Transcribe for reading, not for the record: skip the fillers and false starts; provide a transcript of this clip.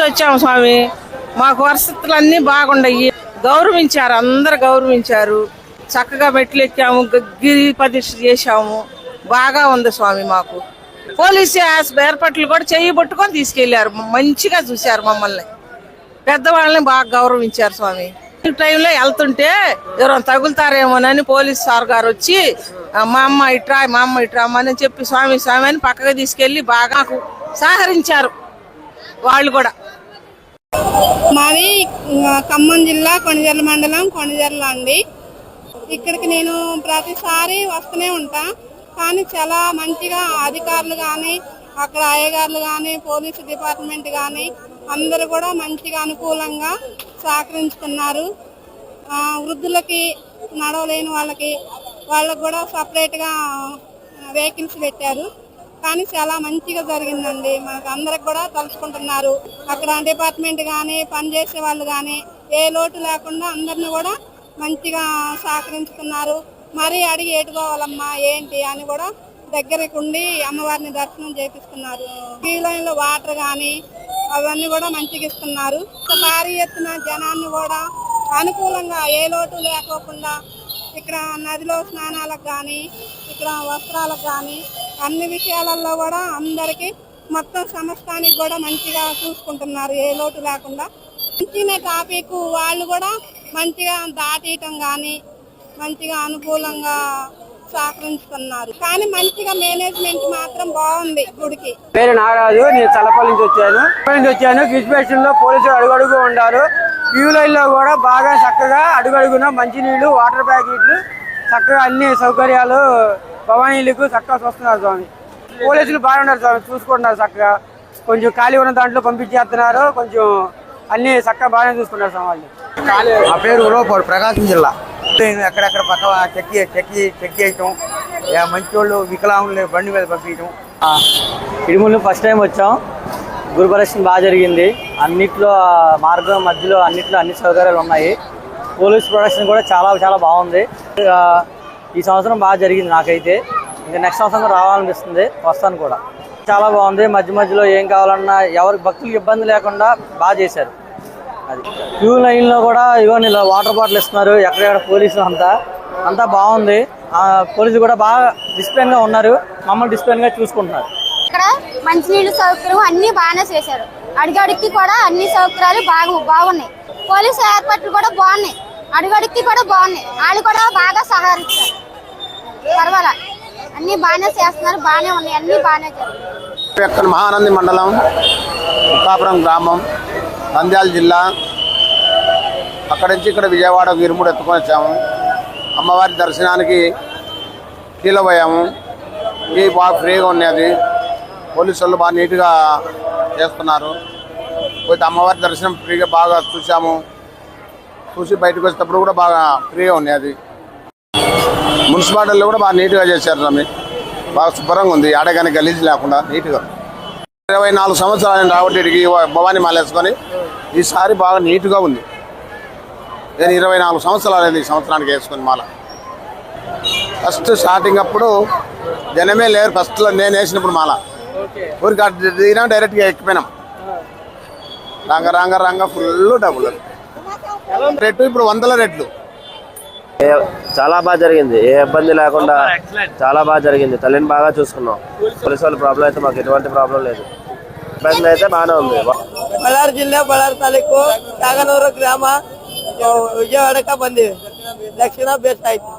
వచ్చాము స్వామి. మాకు వసతులన్నీ బాగుండయి. గౌరవించారు, అందరు గౌరవించారు. చక్కగా మెట్లు ఎక్కాము, గిరి ప్రతిష్ఠ చేశాము. బాగా ఉంది స్వామి. మాకు పోలీసు ఏర్పాట్లు కూడా చెయ్యి పట్టుకొని తీసుకెళ్లారు. మంచిగా చూశారు మమ్మల్ని. పెద్దవాళ్ళని బాగా గౌరవించారు స్వామి. ఈ టైంలో వెళ్తుంటే ఎవరైనా తగులుతారేమోనని పోలీస్ సార్ గారు వచ్చి మా అమ్మ ఇట్రా అని చెప్పి స్వామి అని పక్కగా తీసుకెళ్లి బాగా సహకరించారు వాళ్ళు కూడా. మాది ఖమ్మం జిల్లా కొణిజర్ల మండలం కొణిజర్ల అండి. ఇక్కడికి నేను ప్రతిసారి వస్తూనే ఉంటా. కానీ చాలా మంచిగా అధికారులు కానీ, అక్కడ అయ్యగారులు కానీ, పోలీసు డిపార్ట్మెంట్ కానీ అందరూ కూడా మంచిగా అనుకూలంగా సహకరించుకున్నారు. వృద్ధులకి, నడవలేని వాళ్ళకి కూడా సపరేట్గా వెహికల్స్ పెట్టారు. కానీ చాలా మంచిగా జరిగిందండి. మనకు అందరికి కూడా తలుచుకుంటున్నారు. అక్కడ డిపార్ట్మెంట్ కానీ, పనిచేసే వాళ్ళు కానీ ఏ లోటు లేకుండా అందరిని కూడా మంచిగా సహకరించుకున్నారు. మరీ అడిగి ఏటుకోవాలమ్మా ఏంటి అని కూడా దగ్గరికి ఉండి అమ్మవారిని దర్శనం చేపిస్తున్నారు. క్యూ లైన్లో వాటర్ కానీ అవన్నీ కూడా మంచిగా ఇస్తున్నారు. భారీ ఎత్తున జనాన్ని కూడా అనుకూలంగా ఏ లోటు లేకోకుండా ఇక్కడ నదిలో స్నానాలకు కానీ, ఇక్కడ వస్త్రాలకు కానీ అన్ని విషయాలలో కూడా అందరికీ మొత్తం సమస్తానికి కూడా మంచిగా చూసుకుంటున్నారు. ఏ లోటు లేకుండా మంచిగా ట్రాఫిక్ వాళ్ళు కూడా మంచిగా దాటేయటం కానీ మంచిగా అనుకూలంగా సహకరించుకున్నారు. కానీ మంచిగా మేనేజ్మెంట్ మాత్రం బాగుంది. గుడికి పేరు నాగరాజు. నేను చల్లపల్లి నుంచి వచ్చాను. కిడ్స్ స్టేషన్ లో పోలీసులు అడుగడుగు ఉన్నారు. క్యూ లైన్ లో కూడా బాగా చక్కగా అడుగడుగున మంచినీళ్లు, వాటర్ ప్యాకెట్లు, చక్కగా అన్ని సౌకర్యాలు భవానీలకు చక్కగా చూస్తున్నారు స్వామి. పోలీసులు బాగున్నారు స్వామి, చూసుకుంటున్నారు చక్కగా. కొంచెం ఖాళీ ఉన్న దాంట్లో పంపించేస్తున్నారు. కొంచెం అన్ని చక్కగా బాగానే చూసుకున్నారు స్వామి. నా పేరు ఉరవపాడు, ప్రకాశం జిల్లా. ఎక్కడెక్కడ పక్క చెక్ చేయటం, మంచి వాళ్ళు వికలాంగులు బండి మీద పంపించడం. ఇడుములు ఫస్ట్ టైం వచ్చాం. గురు ప్రదర్శన బాగా జరిగింది. అన్నిట్లో మార్గం మధ్యలో అన్నిట్లో అన్ని సౌకర్యాలు ఉన్నాయి. పోలీస్ ప్రొడక్షన్ కూడా చాలా చాలా బాగుంది. ఈ సంవత్సరం బాగా జరిగింది నాకైతే. ఇంకా నెక్స్ట్ సంవత్సరం రావాలనిపిస్తుంది, వస్తాను కూడా. చాలా బాగుంది. మధ్యలో ఏం కావాలన్నా ఎవరికి భక్తులకు ఇబ్బంది లేకుండా బాగా చేశారు. అది క్యూ లైన్లో కూడా ఇవన్నీ వాటర్ బాటిల్ ఇస్తున్నారు. ఎక్కడెక్కడ పోలీసులు అంతా బాగుంది. పోలీసులు కూడా బాగా డిసిప్లిన్గా ఉన్నారు. మమ్మల్ని డిసిప్లిన్గా చూసుకుంటున్నారు. ఇక్కడ మంచినీళ్ళు సౌకర్యం అన్ని బాగానే చేశారు. అడుగడుక్కి కూడా అన్ని సౌకర్యాలు బాగున్నాయి. పోలీసు ఏర్పాట్లు కూడా బాగున్నాయి. అడుగడుక్కి కూడా బాగున్నాయి. వాళ్ళు కూడా బాగా సహకరించారు. పర్వాలా అన్ని బాగానే చేస్తున్నారు. బాగానే ఉన్నాయి. అన్ని బాగానే జరుగుతాయి. మహానంది మండలం, ముక్కాపురం గ్రామం, నంద్యాల జిల్లా. అక్కడి నుంచి ఇక్కడ విజయవాడ ఇరుముడు ఎత్తుకొని వచ్చాము. అమ్మవారి దర్శనానికి కీలపోయాము. ఇది బాగా ఫ్రీగా ఉన్నది. పోలీసు వాళ్ళు బాగా నీట్గా చేస్తున్నారు. పోతే అమ్మవారి దర్శనం ఫ్రీగా బాగా చూసాము. చూసి బయటకు వచ్చేటప్పుడు కూడా బాగా ఫ్రీగా ఉన్నది. మున్సిపాలిటీలో కూడా బాగా నీట్గా చేశారు స్వామి. బాగా శుభ్రంగా ఉంది. ఆడగానే గలీజ్ లేకుండా నీట్గా. 24 సంవత్సరాలు రావటికి భవానీ మాల వేసుకొని ఈసారి బాగా నీట్గా ఉంది. నేను 24 సంవత్సరాలు ఈ సంవత్సరానికి వేసుకొని మాల. ఫస్ట్ స్టార్టింగ్ అప్పుడు జనమే లేరు. ఫస్ట్లో నేను వేసినప్పుడు మాల ఊరికి దిగినా డైరెక్ట్గా ఎక్కిపోయినాం. రంగ ఫుల్ డబ్బులు రేట్లు ఇప్పుడు 100 రెట్లు. చాలా బాగా జరిగింది. ఏ ఇబ్బంది లేకుండా చాలా బాగా జరిగింది. తల్లిని బాగా చూసుకున్నాం. పోలీసు వాళ్ళ ప్రాబ్లం అయితే మాకు ఎటువంటి ప్రాబ్లం లేదు. ఇబ్బంది అయితే బాగానే ఉంది. ಬಳ್ಳಾರಿ ಜಿಲ್ಲೆ ಬಳ್ಳಾರಿ ತಾಲೂಕು ಕಾಗನೂರು ಗ್ರಾಮ ವಿಜಯವಾಡಕ್ಕೆ ಬಂದಿವಿ. ದಕ್ಷಿಣ ಬೇಸ್ ಆಯ್ತು.